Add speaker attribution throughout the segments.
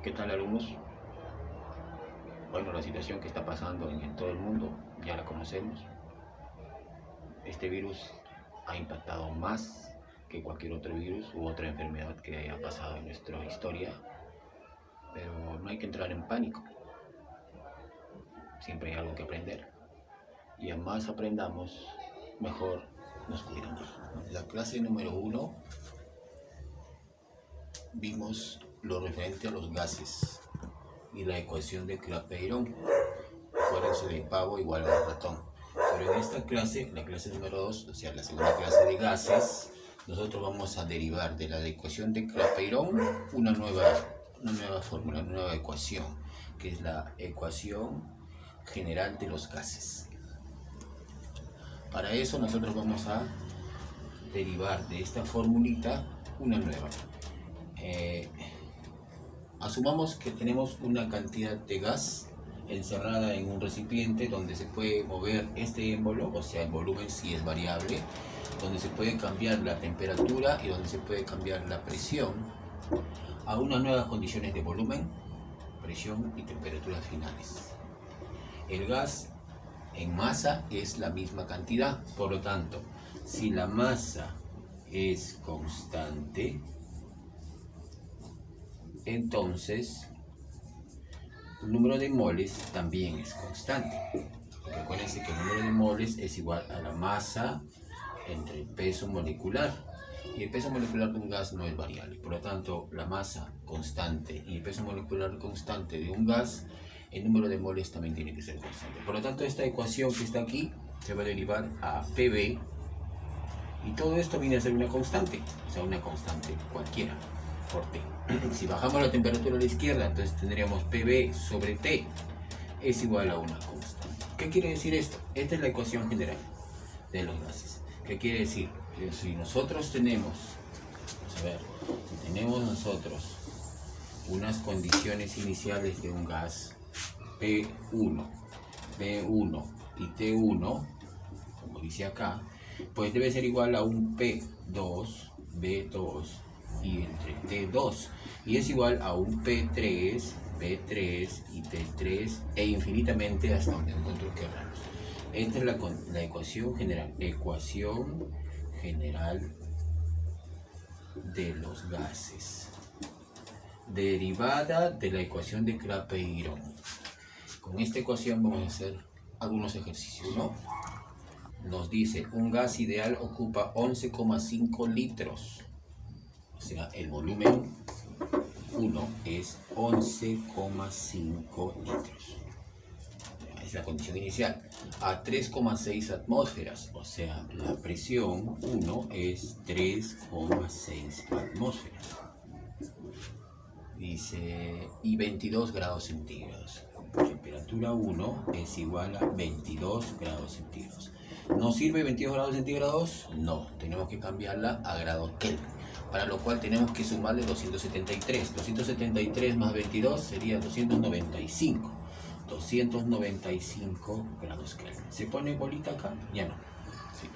Speaker 1: ¿Qué tal, alumnos? Bueno, la situación que está pasando en todo el mundo ya la conocemos. Este virus ha impactado más que cualquier otro virus u otra enfermedad que haya pasado en nuestra historia, pero no hay que entrar en pánico. Siempre hay algo que aprender y a más aprendamos, mejor nos cuidamos. En la clase número 1 vimos lo referente a los gases y la ecuación de Clapeyron. Acuérdense del pavo igual al ratón. Pero en esta clase, la clase número 2, o sea, la segunda clase de gases, nosotros vamos a derivar de la ecuación de Clapeyron una nueva fórmula, una nueva ecuación, que es la ecuación general de los gases. Para eso nosotros vamos a derivar de esta formulita una nueva. Asumamos que tenemos una cantidad de gas encerrada en un recipiente donde se puede mover este émbolo, o sea, el volumen sí es variable, donde se puede cambiar la temperatura y donde se puede cambiar la presión a unas nuevas condiciones de volumen, presión y temperatura finales. El gas en masa es la misma cantidad, por lo tanto, si la masa es constante, entonces el número de moles también es constante. Recuerden que el número de moles es igual a la masa entre el peso molecular. Y el peso molecular de un gas no es variable. Por lo tanto, la masa constante y el peso molecular constante de un gas, el número de moles también tiene que ser constante. Por lo tanto, esta ecuación que está aquí se va a derivar a PB. Y todo esto viene a ser una constante. O sea, una constante cualquiera por T. Si bajamos la temperatura a la izquierda, entonces tendríamos PB sobre T es igual a una constante. ¿Qué quiere decir esto? Esta es la ecuación general de los gases. ¿Qué quiere decir? Que si nosotros tenemos, vamos a ver, si tenemos nosotros unas condiciones iniciales de un gas P1, B1 y T1, como dice acá, pues debe ser igual a un P2, B2 y entre T2, y es igual a un P3, B3 y T3 e infinitamente hasta donde nosotros queramos. Esta es la ecuación general de los gases, derivada de la ecuación de Clapeyron. Con esta ecuación vamos a hacer algunos ejercicios, ¿no? Nos dice, un gas ideal ocupa 11,5 litros. O sea, el volumen 1 es 11,5 litros. Es la condición inicial. A 3,6 atmósferas. O sea, la presión 1 es 3,6 atmósferas. Dice, y 22 grados centígrados. Temperatura 1 es igual a 22 grados centígrados. ¿Nos sirve 22 grados centígrados? No, tenemos que cambiarla a grados Kelvin, para lo cual tenemos que sumarle 273. 273 más 22 sería 295. 295 grados Kelvin. ¿Se pone bolita acá? Ya no. Sí.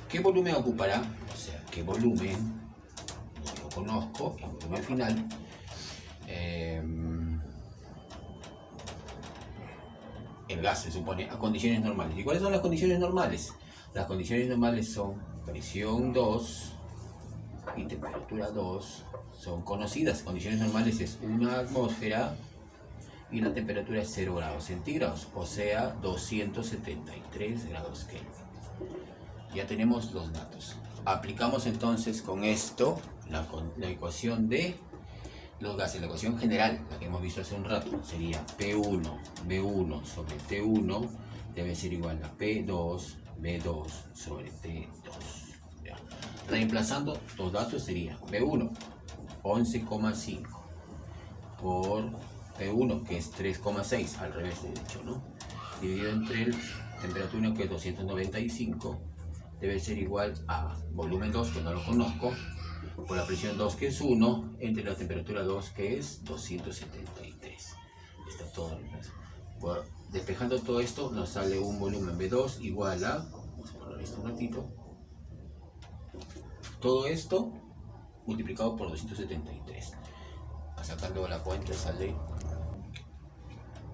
Speaker 1: ¿Qué volumen ocupará? O sea, ¿qué volumen? No lo conozco, el volumen final. El gas se supone a condiciones normales. ¿Y cuáles son las condiciones normales? Las condiciones normales son presión 2 y temperatura 2. Son conocidas. Condiciones normales es una atmósfera y la temperatura es 0 grados centígrados, o sea 273 grados Kelvin. Ya tenemos los datos. Aplicamos entonces con esto la ecuación de los gases, la ecuación general, la que hemos visto hace un rato, sería P1, B1 sobre T1 debe ser igual a P2, B2 sobre T2. ¿Ya? Reemplazando los datos sería B1, 11,5 por P1, que es 3,6, al revés de hecho, ¿no? Dividido entre el temperatura, que es 295, debe ser igual a volumen 2, que no lo conozco, por la presión 2, que es 1, entre la temperatura 2, que es 273. Está todo. Bueno, despejando todo esto, nos sale un volumen B2 igual a, vamos a borrar esto un ratito, todo esto multiplicado por 273. sacando la cuenta sale,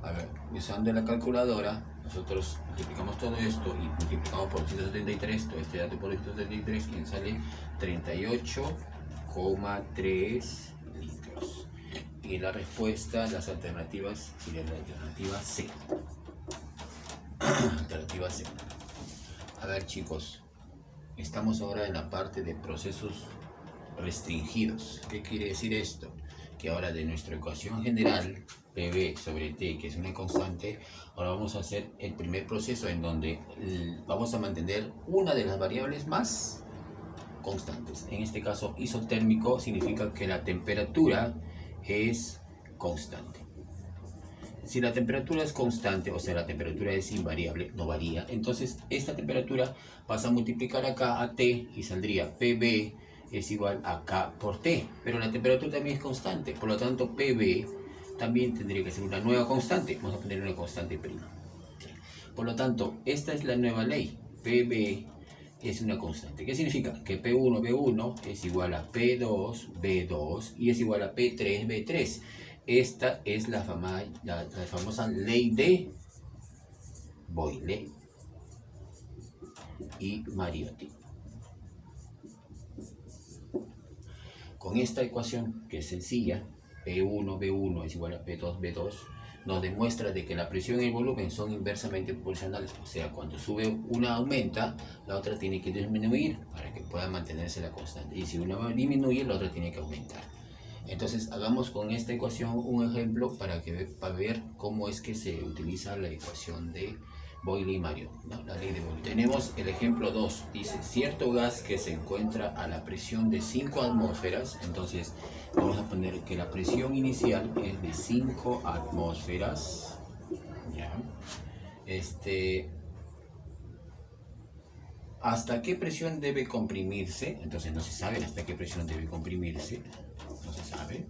Speaker 1: a ver, usando la calculadora, nosotros multiplicamos todo esto y multiplicamos por 173, todo este dato por 173 y sale 38,3 litros. Y la respuesta, las alternativas, sería la alternativa C. Alternativa C. A ver, chicos, estamos ahora en la parte de procesos restringidos. ¿Qué quiere decir esto? Que ahora de nuestra ecuación general, PV sobre T, que es una constante, ahora vamos a hacer el primer proceso en donde vamos a mantener una de las variables más constantes. En este caso, isotérmico significa que la temperatura es constante. Si la temperatura es constante, o sea, la temperatura es invariable, no varía, entonces esta temperatura vas a multiplicar acá a T y saldría PV es igual a K por T, pero la temperatura también es constante, por lo tanto PV también tendría que ser una nueva constante, vamos a poner una constante prima. Por lo tanto, esta es la nueva ley, PV es una constante. ¿Qué significa? Que P1, B1 es igual a P2, B2 y es igual a P3, B3. Esta es la famosa ley de Boyle y Mariotti. Con esta ecuación, que es sencilla, P1, B1 es igual a P2, B2, nos demuestra de que la presión y el volumen son inversamente proporcionales. O sea, cuando sube una aumenta, la otra tiene que disminuir para que pueda mantenerse la constante. Y si una va a disminuir, la otra tiene que aumentar. Entonces, hagamos con esta ecuación un ejemplo para ver cómo es que se utiliza la ecuación de Boyle y Mariotti, ¿no? La ley de Boyle. Tenemos el ejemplo 2, dice cierto gas que se encuentra a la presión de 5 atmósferas, entonces vamos a poner que la presión inicial es de 5 atmósferas, ¿ya? ¿Hasta qué presión debe comprimirse? Entonces no se sabe hasta qué presión debe comprimirse, no se sabe.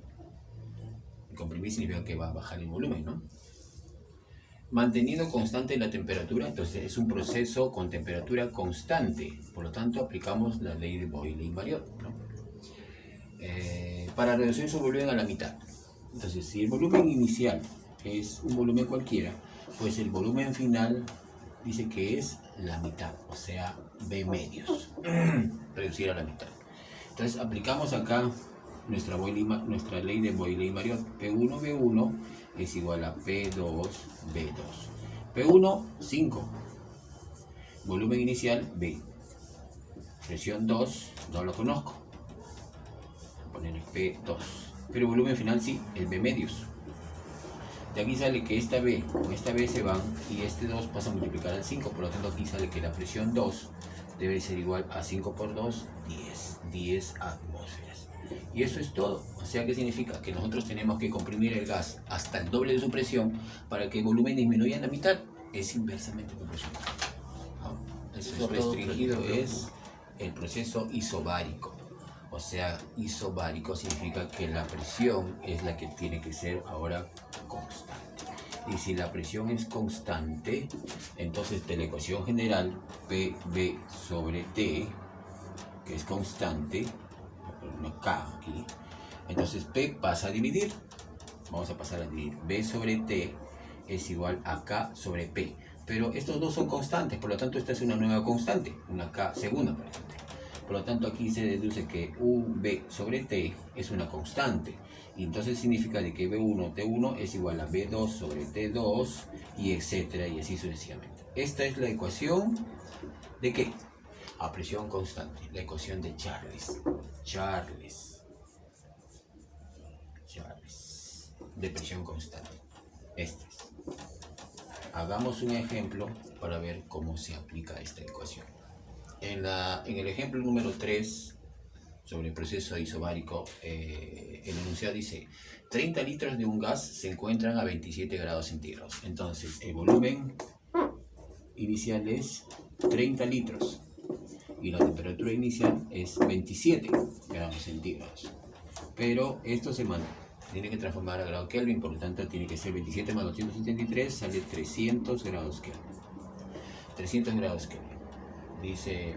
Speaker 1: Comprimir significa que va a bajar el volumen, ¿no? Manteniendo constante la temperatura, entonces es un proceso con temperatura constante, por lo tanto aplicamos la ley de Boyle y Mariotti, ¿no? Para reducir su volumen a la mitad, entonces si el volumen inicial es un volumen cualquiera, pues el volumen final dice que es la mitad, o sea, B medios, reducir a la mitad. Entonces aplicamos acá nuestra ley de Boyle y Mariotti. P1, B1 es igual a P2, B2. P1, 5. Volumen inicial, B. Presión 2, no lo conozco. Voy a poner P2. Pero volumen final sí, el B medios. De aquí sale que esta B con esta B se van y este 2 pasa a multiplicar al 5. Por lo tanto aquí sale que la presión 2 debe ser igual a 5 por 2, 10 atmósferas. Y eso es todo. O sea, ¿qué significa? Que nosotros tenemos que comprimir el gas hasta el doble de su presión para que el volumen disminuya en la mitad. Es inversamente proporcional, ¿no? Eso es restringido, es el proceso isobárico. O sea, isobárico significa que la presión es la que tiene que ser ahora constante. Y si la presión es constante, entonces de la ecuación general, PV sobre T, que es constante, una K aquí, entonces P pasa a dividir, vamos a pasar a dividir, B sobre T es igual a K sobre P, pero estos dos son constantes, por lo tanto esta es una nueva constante, una K segunda, por ejemplo. Por lo tanto aquí se deduce que UB sobre T es una constante, y entonces significa de que B1, T1 es igual a B2 sobre T2, y etcétera, y así sucesivamente. Esta es la ecuación de ¿qué? A presión constante, la ecuación de Charles, de presión constante. Hagamos un ejemplo para ver cómo se aplica esta ecuación. En el ejemplo número 3, sobre el proceso isobárico, el enunciado dice 30 litros de un gas se encuentran a 27 grados centígrados. Entonces, el volumen inicial es 30 litros y la temperatura inicial es 27 grados centígrados. Pero esto tiene que transformar a grado Kelvin, por lo tanto tiene que ser 27 más 273, sale 300 grados Kelvin. 300 grados Kelvin. Dice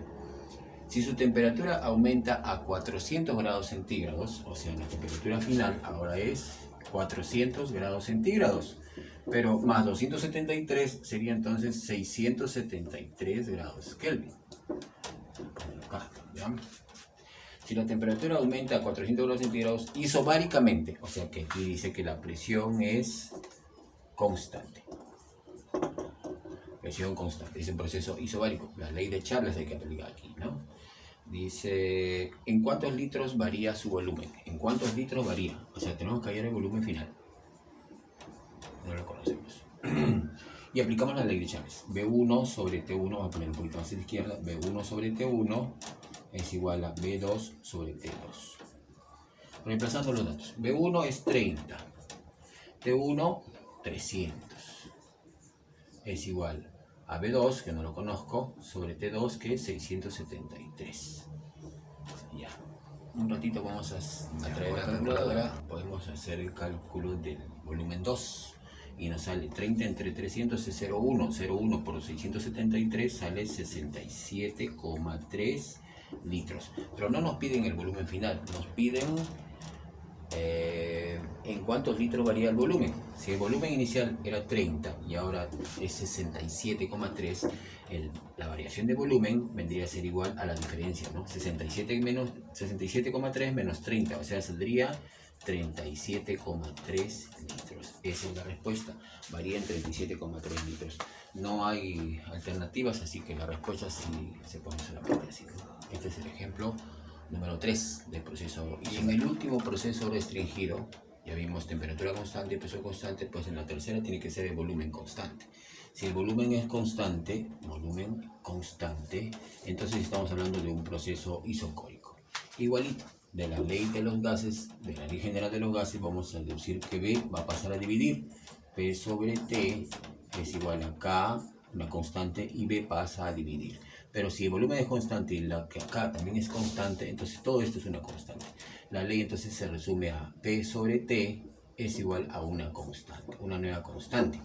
Speaker 1: Si su temperatura aumenta a 400 grados centígrados, o sea, la temperatura final ahora es 400 grados centígrados, pero más 273 sería entonces 673 grados Kelvin. Acá, ¿ya? Si la temperatura aumenta a 400 grados centígrados isobáricamente, o sea que aquí dice que la presión es constante. Presión constante, es un proceso isobárico. La ley de Charles hay que aplicar aquí, ¿no? Dice, ¿en cuántos litros varía su volumen? ¿En cuántos litros varía? O sea, tenemos que hallar el volumen final. No lo conocemos. Y aplicamos la ley de Charles. B1 sobre T1, vamos a poner un poquito más a la izquierda. B1 sobre T1 es igual a B2 sobre T2. Reemplazando los datos. B1 es 30. T1, 300. Es igual a B2, que no lo conozco, sobre T2, que es 673. Ya. Un ratito vamos a traer la calculadora. Podemos hacer el cálculo del volumen 2. Y nos sale 30 entre 300 es 0,1. 0,1 por 673 sale 67,3 litros. Pero no nos piden el volumen final, nos piden en cuántos litros varía el volumen. Si el volumen inicial era 30 y ahora es 67,3, la variación de volumen vendría a ser igual a la diferencia, ¿no? 67,3 menos 30, o sea, saldría 37,3 litros. Esa es la respuesta. Varía en 37,3 litros. No hay alternativas, así que la respuesta sí se pone solamente así, ¿no? Este es el ejemplo número 3 del proceso. Y en el último proceso restringido, ya vimos temperatura constante y peso constante, pues en la tercera tiene que ser el volumen constante. Si el volumen es constante, entonces estamos hablando de un proceso isocórico. Igualito, de la ley de los gases, de la ley general de los gases, vamos a deducir que B va a pasar a dividir. P sobre T es igual a K, una constante, y B pasa a dividir. Pero si el volumen es constante y la que acá también es constante, entonces todo esto es una constante. La ley entonces se resume a P sobre T es igual a una constante, una nueva constante.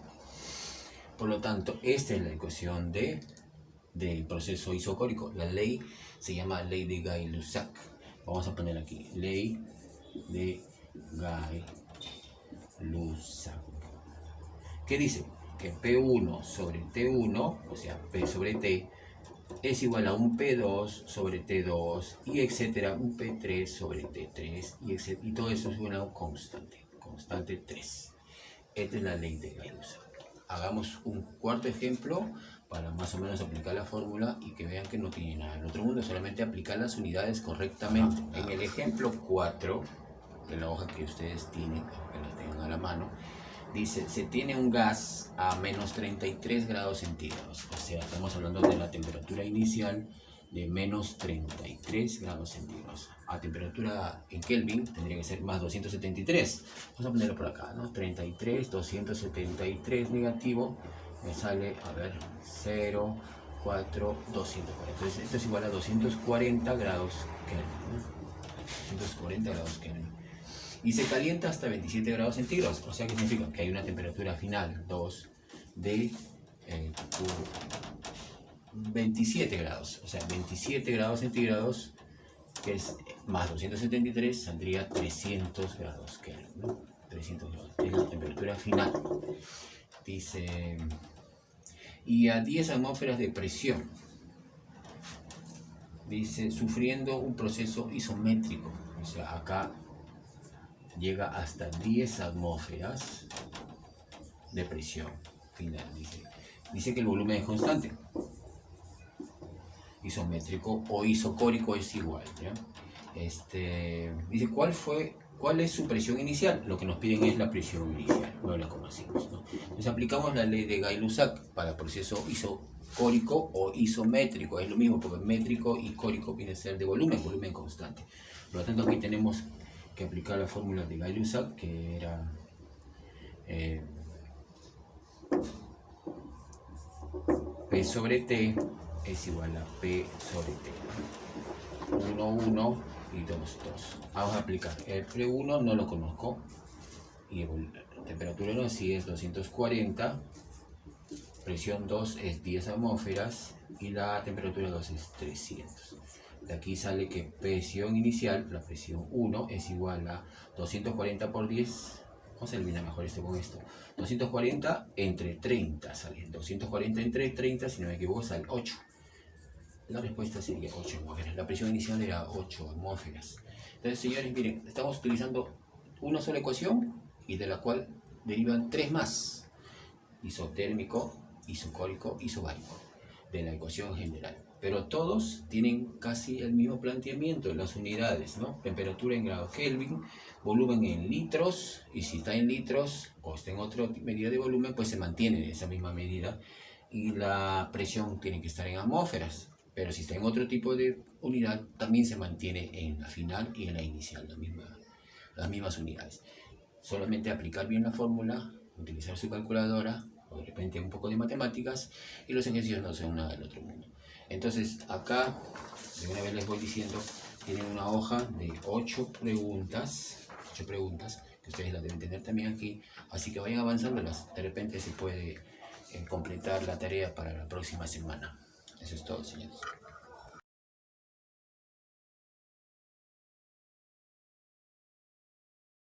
Speaker 1: Por lo tanto, esta es la ecuación del proceso isocórico. La ley se llama ley de Gay-Lussac. Vamos a poner aquí, ley de Gay-Lussac. ¿Qué dice? Que P1 sobre T1, o sea, P sobre T, es igual a un P2 sobre T2 y etcétera, un P3 sobre T3 y etcétera, y todo eso es una constante, constante 3. Esta es la ley de Gay-Lussac. Hagamos un cuarto ejemplo para más o menos aplicar la fórmula y que vean que no tiene nada del otro mundo, solamente aplicar las unidades correctamente. En el ejemplo 4, de la hoja que ustedes tienen, que la tengan a la mano, dice, se tiene un gas a menos 33 grados centígrados. O sea, estamos hablando de la temperatura inicial de menos 33 grados centígrados. A temperatura en Kelvin tendría que ser más 273. Vamos a ponerlo por acá, ¿no? 33, 273 negativo. Me sale, a ver, 0, 4, 240. Entonces, esto es igual a 240 grados Kelvin, ¿no? 240 grados Kelvin. Y se calienta hasta 27 grados centígrados. O sea, ¿qué significa? Que hay una temperatura final, 2, de 27 grados. O sea, 27 grados centígrados, que es más 273, saldría 300 grados Kelvin, ¿no? 300 grados. Es la temperatura final. Dice, y a 10 atmósferas de presión. Dice, sufriendo un proceso isométrico. O sea, acá llega hasta 10 atmósferas de presión final. Dice que el volumen es constante. Isométrico o isocórico es igual, ¿ya? Dice, ¿cuál es su presión inicial? Lo que nos piden es la presión inicial, no la conocimos, ¿no? Entonces aplicamos la ley de Gay-Lussac para proceso isocórico o isométrico. Es lo mismo, porque métrico y córico viene a ser de volumen constante. Por lo tanto, aquí tenemos que aplicar la fórmula de Gay-Lussac, que era P sobre T es igual a P sobre T. 1, 1 y 2, 2. Vamos a aplicar. El P1 no lo conozco. Y la temperatura 1 sí es 240. Presión 2 es 10 atmósferas. Y la temperatura 2 es 300. De aquí sale que presión inicial, la presión 1, es igual a 240 por 10. Vamos a eliminar mejor esto con esto. 240 entre 30 sale. 240 entre 30, si no me equivoco, sale 8. La respuesta sería 8 atmósferas. La presión inicial era 8 atmósferas. Entonces, señores, miren, estamos utilizando una sola ecuación y de la cual derivan 3 más. Isotérmico, isocórico, isobárico, de la ecuación general. Pero todos tienen casi el mismo planteamiento en las unidades, ¿no? Temperatura en grados Kelvin, volumen en litros, y si está en litros o está en otra medida de volumen, pues se mantiene en esa misma medida. Y la presión tiene que estar en atmósferas. Pero si está en otro tipo de unidad, también se mantiene en la final y en la inicial, las mismas unidades. Solamente aplicar bien la fórmula, utilizar su calculadora, o de repente un poco de matemáticas, y los ejercicios no son nada del otro mundo. Entonces, acá, de una vez les voy diciendo, tienen una hoja de 8 preguntas, que ustedes las deben tener también aquí, así que vayan avanzándolas. De repente se puede completar la tarea para la próxima semana. Eso es todo, señores.